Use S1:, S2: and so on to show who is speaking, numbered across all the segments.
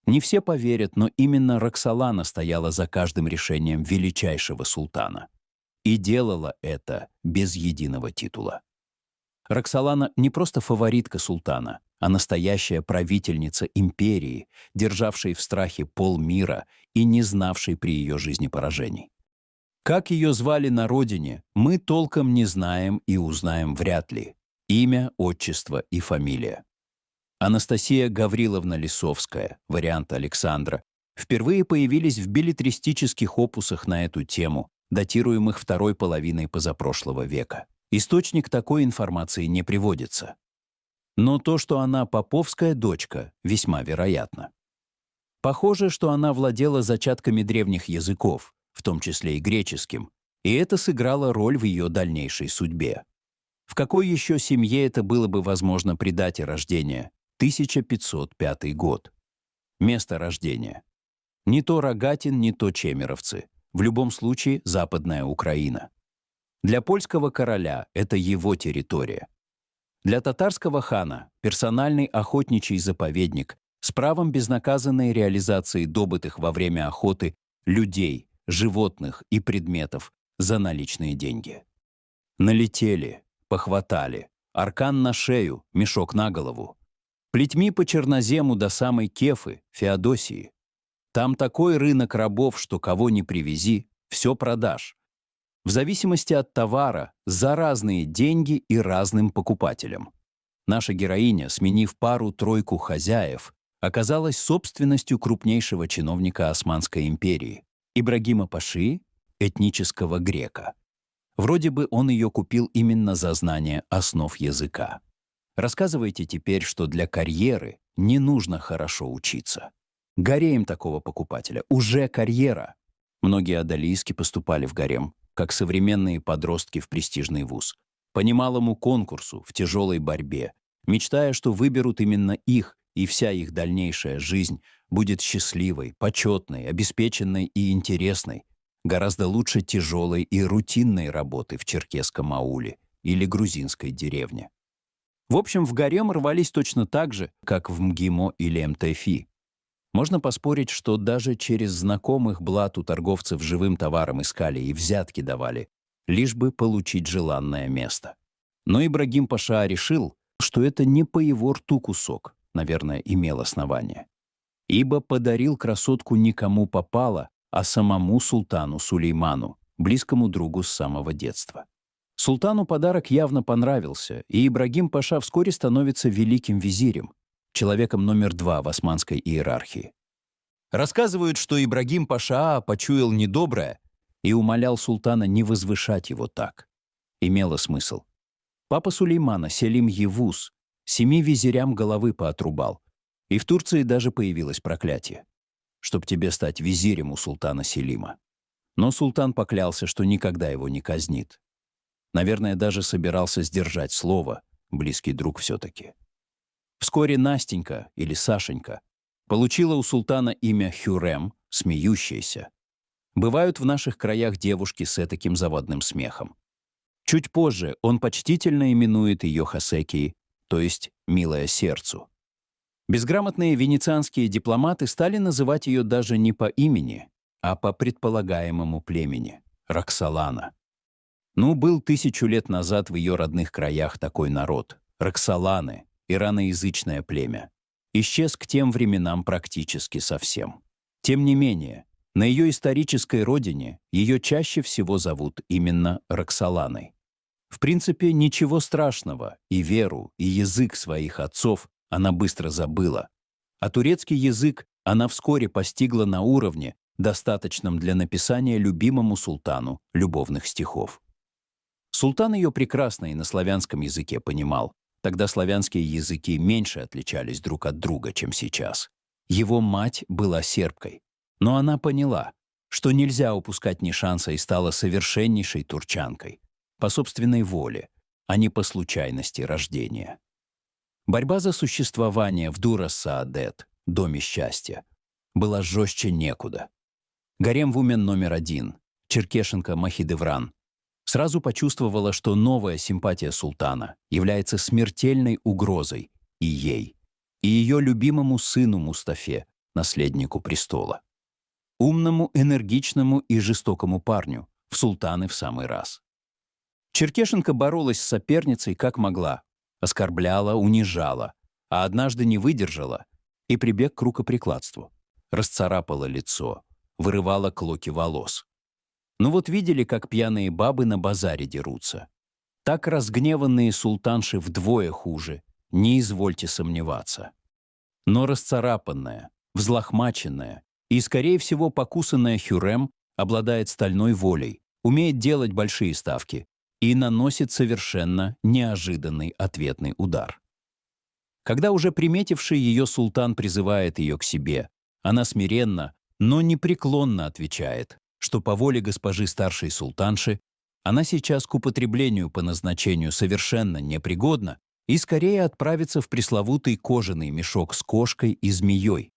S1: Не все поверят, но именно Роксолана стояла за каждым решением величайшего султана. И делала это без единого титула. Роксолана не просто фаворитка султана, а настоящая правительница империи, державшей в страхе полмира и не знавшей при ее жизни поражений. Как ее звали на родине, мы толком не знаем и узнаем вряд ли. Имя, отчество и фамилия. Анастасия Гавриловна Лисовская, вариант Александра, впервые появились в беллетристических опусах на эту тему, датируемых второй половиной позапрошлого века. Источник такой информации не приводится. Но то, что она поповская дочка, весьма вероятно. Похоже, что она владела зачатками древних языков, в том числе и греческим, и это сыграло роль в ее дальнейшей судьбе. В какой еще семье это было бы возможно при дате рождения? 1505 год. Место рождения. Не то Рогатин, не то Чемеровцы. В любом случае, Западная Украина. Для польского короля это его территория. Для татарского хана – персональный охотничий заповедник с правом безнаказанной реализации добытых во время охоты людей, животных и предметов за наличные деньги. Налетели, похватали, аркан на шею, мешок на голову. Плетьми по чернозему до самой Кефы, Феодосии. Там такой рынок рабов, что кого ни привези, все продашь. В зависимости от товара, за разные деньги и разным покупателям. Наша героиня, сменив пару-тройку хозяев, оказалась собственностью крупнейшего чиновника Османской империи, Ибрагима Паши, этнического грека. Вроде бы он ее купил именно за знание основ языка. Рассказывайте теперь, что для карьеры не нужно хорошо учиться. Гарем такого покупателя уже карьера. Многие одалийски поступали в гарем, как современные подростки в престижный вуз, по немалому конкурсу, в тяжелой борьбе, мечтая, что выберут именно их, и вся их дальнейшая жизнь будет счастливой, почетной, обеспеченной и интересной, гораздо лучше тяжелой и рутинной работы в черкесском ауле или грузинской деревне. В общем, в гарем рвались точно так же, как в МГИМО или МТФИ. Можно поспорить, что даже через знакомых блат у торговцев живым товаром искали и взятки давали, лишь бы получить желанное место. Но Ибрагим Паша решил, что это не по его рту кусок, наверное, имел основание. Ибо подарил красотку не кому попало, а самому султану Сулейману, близкому другу с самого детства. Султану подарок явно понравился, и Ибрагим Паша вскоре становится великим визирем, человеком номер 2 в османской иерархии. Рассказывают, что Ибрагим Паша почуял недоброе и умолял султана не возвышать его так. Имело смысл. Папа Сулеймана, Селим Евуз, 7 визирям головы поотрубал, и в Турции даже появилось проклятие, чтоб тебе стать визирем у султана Селима. Но султан поклялся, что никогда его не казнит. Наверное, даже собирался сдержать слово, близкий друг все-таки. Вскоре Настенька, или Сашенька, получила у султана имя Хюррем, смеющаяся. Бывают в наших краях девушки с этаким заводным смехом. Чуть позже он почтительно именует ее Хасекией, то есть «милая сердцу». Безграмотные венецианские дипломаты стали называть ее даже не по имени, а по предполагаемому племени — Роксолана. Ну, был 1000 лет назад в ее родных краях такой народ — Роксоланы, ираноязычное племя. Исчез к тем временам практически совсем. Тем не менее, на ее исторической родине ее чаще всего зовут именно Роксоланой. В принципе, ничего страшного, и веру, и язык своих отцов она быстро забыла. А турецкий язык она вскоре постигла на уровне, достаточном для написания любимому султану любовных стихов. Султан ее прекрасно и на славянском языке понимал. Тогда славянские языки меньше отличались друг от друга, чем сейчас. Его мать была сербкой. Но она поняла, что нельзя упускать ни шанса, и стала совершеннейшей турчанкой. По собственной воле, а не по случайности рождения. Борьба за существование в Дура-Саадет, доме счастья, была жестче некуда. Гарем-вумен номер 1, черкешенка Махидевран, сразу почувствовала, что новая симпатия султана является смертельной угрозой и ей, и ее любимому сыну Мустафе, наследнику престола. Умному, энергичному и жестокому парню, в султаны в самый раз. Черкешенко боролась с соперницей как могла, оскорбляла, унижала, а однажды не выдержала и прибег к рукоприкладству. Расцарапала лицо, вырывала клоки волос. Ну вот видели, как пьяные бабы на базаре дерутся. Так разгневанные султанши вдвое хуже, не извольте сомневаться. Но расцарапанная, взлохмаченная и, скорее всего, покусанная Хюррем обладает стальной волей, умеет делать большие ставки и наносит совершенно неожиданный ответный удар. Когда уже приметивший ее султан призывает ее к себе, она смиренно, но непреклонно отвечает, что по воле госпожи старшей султанши она сейчас к употреблению по назначению совершенно непригодна и скорее отправится в пресловутый кожаный мешок с кошкой и змеей,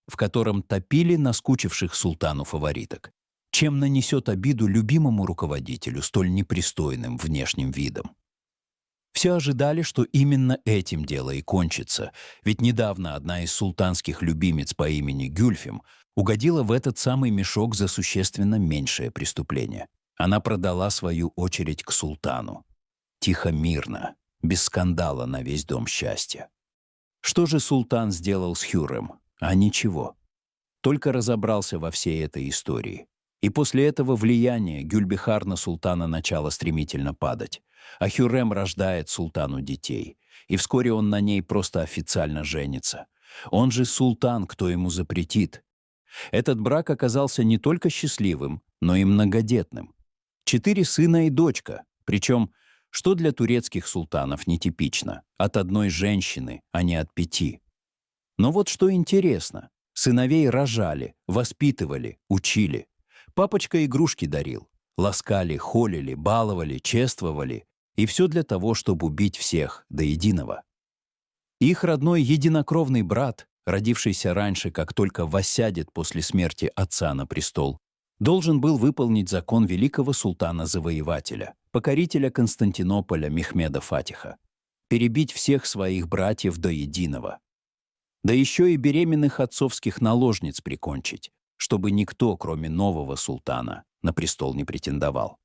S1: в котором топили наскучивших султану фавориток, чем нанесет обиду любимому руководителю столь непристойным внешним видом. Все ожидали, что именно этим дело и кончится, ведь недавно одна из султанских любимиц по имени Гюльфем угодила в этот самый мешок за существенно меньшее преступление. Она продала свою очередь к султану. Тихо, мирно, без скандала на весь дом счастья. Что же султан сделал с Хюррем? А ничего. Только разобрался во всей этой истории. И после этого влияние Гюльбехар на султана начало стремительно падать, а Хюррем рождает султану детей, и вскоре он на ней просто официально женится. Он же султан, кто ему запретит. Этот брак оказался не только счастливым, но и многодетным. 4 сына и дочка, причем, что для турецких султанов нетипично, от одной женщины, а не от 5. Но вот что интересно, сыновей рожали, воспитывали, учили. Папочка игрушки дарил, ласкали, холили, баловали, чествовали, и все для того, чтобы убить всех до единого. Их родной единокровный брат, родившийся раньше, как только воссядет после смерти отца на престол, должен был выполнить закон великого султана-завоевателя, покорителя Константинополя Мехмеда Фатиха, перебить всех своих братьев до единого. Да еще и беременных отцовских наложниц прикончить, чтобы никто, кроме нового султана, на престол не претендовал.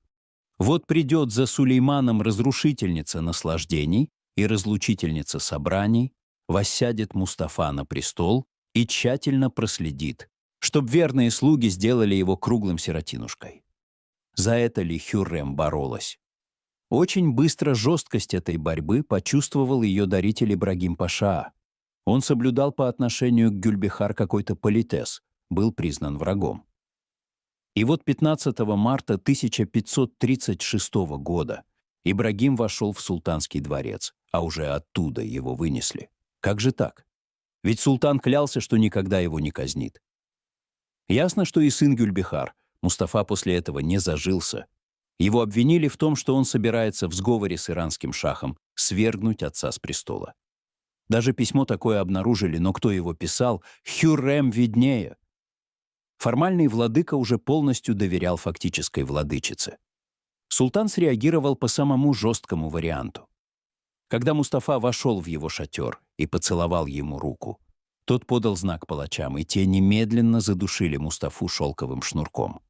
S1: Вот придет за Сулейманом разрушительница наслаждений и разлучительница собраний, воссядет Мустафа на престол и тщательно проследит, чтоб верные слуги сделали его круглым сиротинушкой. За это ли Хюррем боролась? Очень быстро жесткость этой борьбы почувствовал ее даритель Ибрагим Паша. Он соблюдал по отношению к Гюльбехар какой-то политес, был признан врагом. И вот 15 марта 1536 года Ибрагим вошел в султанский дворец, а уже оттуда его вынесли. Как же так? Ведь султан клялся, что никогда его не казнит. Ясно, что и сын Гюльбехар, Мустафа, после этого не зажился. Его обвинили в том, что он собирается в сговоре с иранским шахом свергнуть отца с престола. Даже письмо такое обнаружили, но кто его писал, Хюррем виднее. Формальный владыка уже полностью доверял фактической владычице. Султан среагировал по самому жесткому варианту. Когда Мустафа вошел в его шатер и поцеловал ему руку, тот подал знак палачам, и те немедленно задушили Мустафу шелковым шнурком.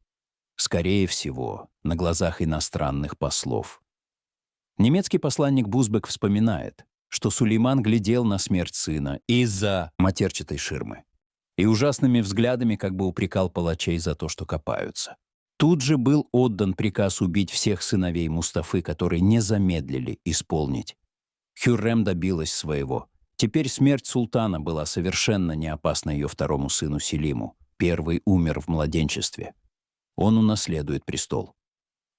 S1: Скорее всего, на глазах иностранных послов. Немецкий посланник Бузбек вспоминает, что Сулейман глядел на смерть сына из-за матерчатой ширмы и ужасными взглядами как бы упрекал палачей за то, что копаются. Тут же был отдан приказ убить всех сыновей Мустафы, которые не замедлили исполнить. Хюррем добилась своего. Теперь смерть султана была совершенно не опасна ее второму сыну Селиму. Первый умер в младенчестве. Он унаследует престол.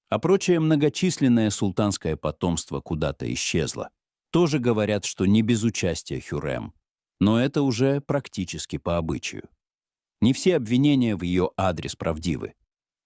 S1: А прочее многочисленное султанское потомство куда-то исчезло. Тоже говорят, что не без участия Хюррем. Но это уже практически по обычаю. Не все обвинения в ее адрес правдивы.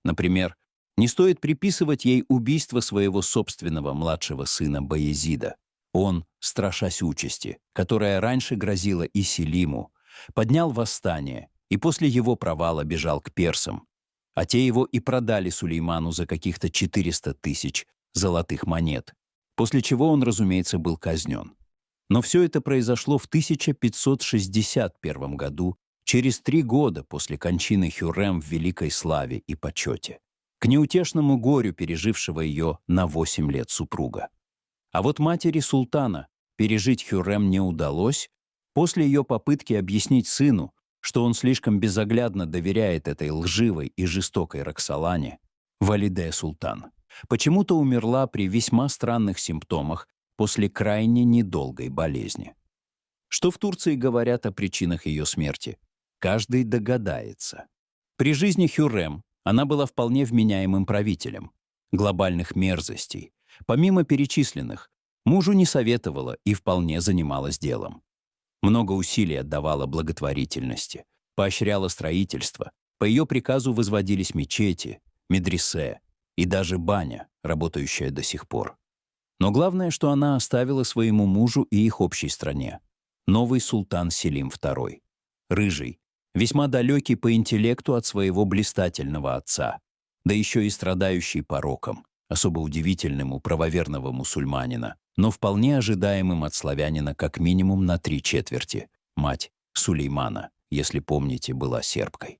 S1: Например, не стоит приписывать ей убийство своего собственного младшего сына Баязида. Он, страшась участи, которая раньше грозила и Селиму, поднял восстание и после его провала бежал к персам, а те его и продали Сулейману за каких-то 400 тысяч золотых монет, после чего он, разумеется, был казнен. Но все это произошло в 1561 году, через 3 года после кончины Хюррем в великой славе и почете, к неутешному горю пережившего ее на 8 лет супруга. А вот матери султана пережить Хюррем не удалось после ее попытки объяснить сыну, что он слишком безоглядно доверяет этой лживой и жестокой Роксолане. Валиде Султан почему-то умерла при весьма странных симптомах после крайне недолгой болезни. Что в Турции говорят о причинах ее смерти? Каждый догадается. При жизни Хюррем она была вполне вменяемым правителем. Глобальных мерзостей, помимо перечисленных, мужу не советовала и вполне занималась делом. Много усилий отдавала благотворительности, поощряла строительство, по ее приказу возводились мечети, медресе и даже баня, работающая до сих пор. Но главное, что она оставила своему мужу и их общей стране. Новый султан Селим II. Рыжий, весьма далекий по интеллекту от своего блистательного отца, да еще и страдающий пороком, особо удивительным у правоверного мусульманина, но вполне ожидаемым от славянина как минимум на 3/4. Мать Сулеймана, если помните, была сербкой.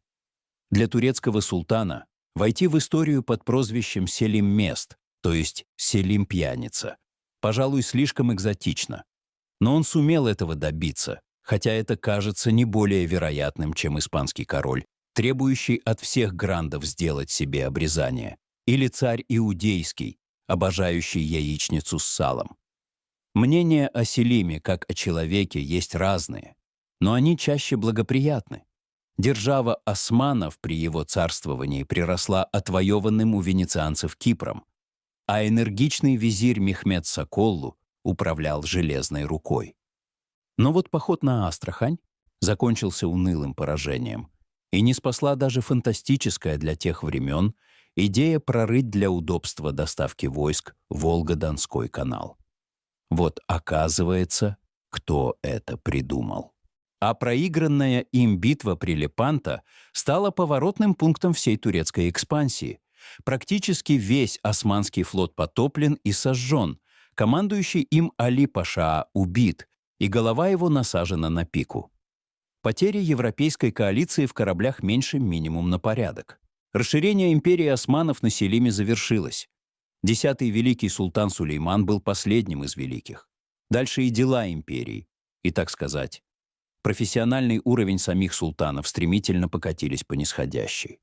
S1: Для турецкого султана войти в историю под прозвищем Селим-Мест, то есть Селим-Пьяница, пожалуй, слишком экзотично. Но он сумел этого добиться, хотя это кажется не более вероятным, чем испанский король, требующий от всех грандов сделать себе обрезание, или царь иудейский, обожающий яичницу с салом. Мнения о Селиме как о человеке есть разные, но они чаще благоприятны. Держава османов при его царствовании приросла отвоеванным у венецианцев Кипром, а энергичный визирь Мехмед Соколлу управлял железной рукой. Но вот поход на Астрахань закончился унылым поражением, и не спасла даже фантастическая для тех времен идея прорыть для удобства доставки войск Волго-Донской канал. Вот оказывается, кто это придумал. А проигранная им битва при Лепанто стала поворотным пунктом всей турецкой экспансии. Практически весь османский флот потоплен и сожжен, командующий им Али-Паша убит, и голова его насажена на пику. Потери европейской коалиции в кораблях меньше минимум на порядок. Расширение империи османов на Селиме завершилось. 10-й великий султан Сулейман был последним из великих. Дальше и дела империи, и, так сказать, профессиональный уровень самих султанов стремительно покатились по нисходящей.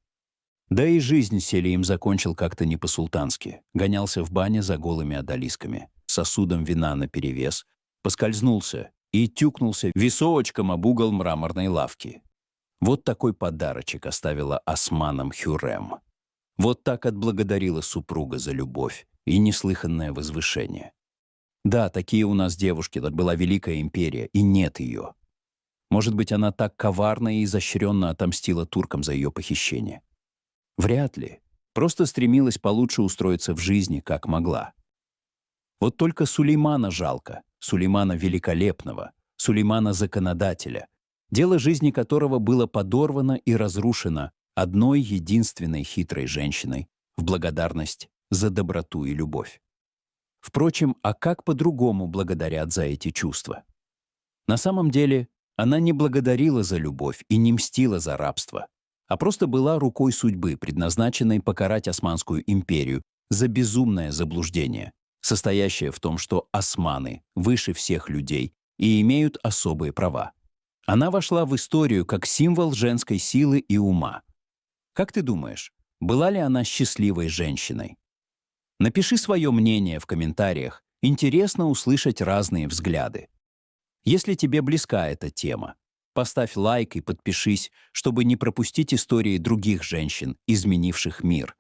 S1: Да и жизнь Селим закончил как-то не по-султански. Гонялся в бане за голыми одолисками, сосудом вина наперевес, поскользнулся и тюкнулся висовочком об угол мраморной лавки. Вот такой подарочек оставила османам Хюррем. Вот так отблагодарила супруга за любовь и неслыханное возвышение. Да, такие у нас девушки, тут была великая империя, и нет ее. Может быть, она так коварно и изощренно отомстила туркам за ее похищение? Вряд ли. Просто стремилась получше устроиться в жизни, как могла. Вот только Сулеймана жалко, Сулеймана Великолепного, Сулеймана Законодателя, дело жизни которого было подорвано и разрушено одной единственной хитрой женщиной в благодарность за доброту и любовь. Впрочем, а как по-другому благодарят за эти чувства? На самом деле, она не благодарила за любовь и не мстила за рабство, а просто была рукой судьбы, предназначенной покарать Османскую империю за безумное заблуждение, состоящее в том, что османы выше всех людей и имеют особые права. Она вошла в историю как символ женской силы и ума. Как ты думаешь, была ли она счастливой женщиной? Напиши свое мнение в комментариях, интересно услышать разные взгляды. Если тебе близка эта тема, поставь лайк и подпишись, чтобы не пропустить истории других женщин, изменивших мир,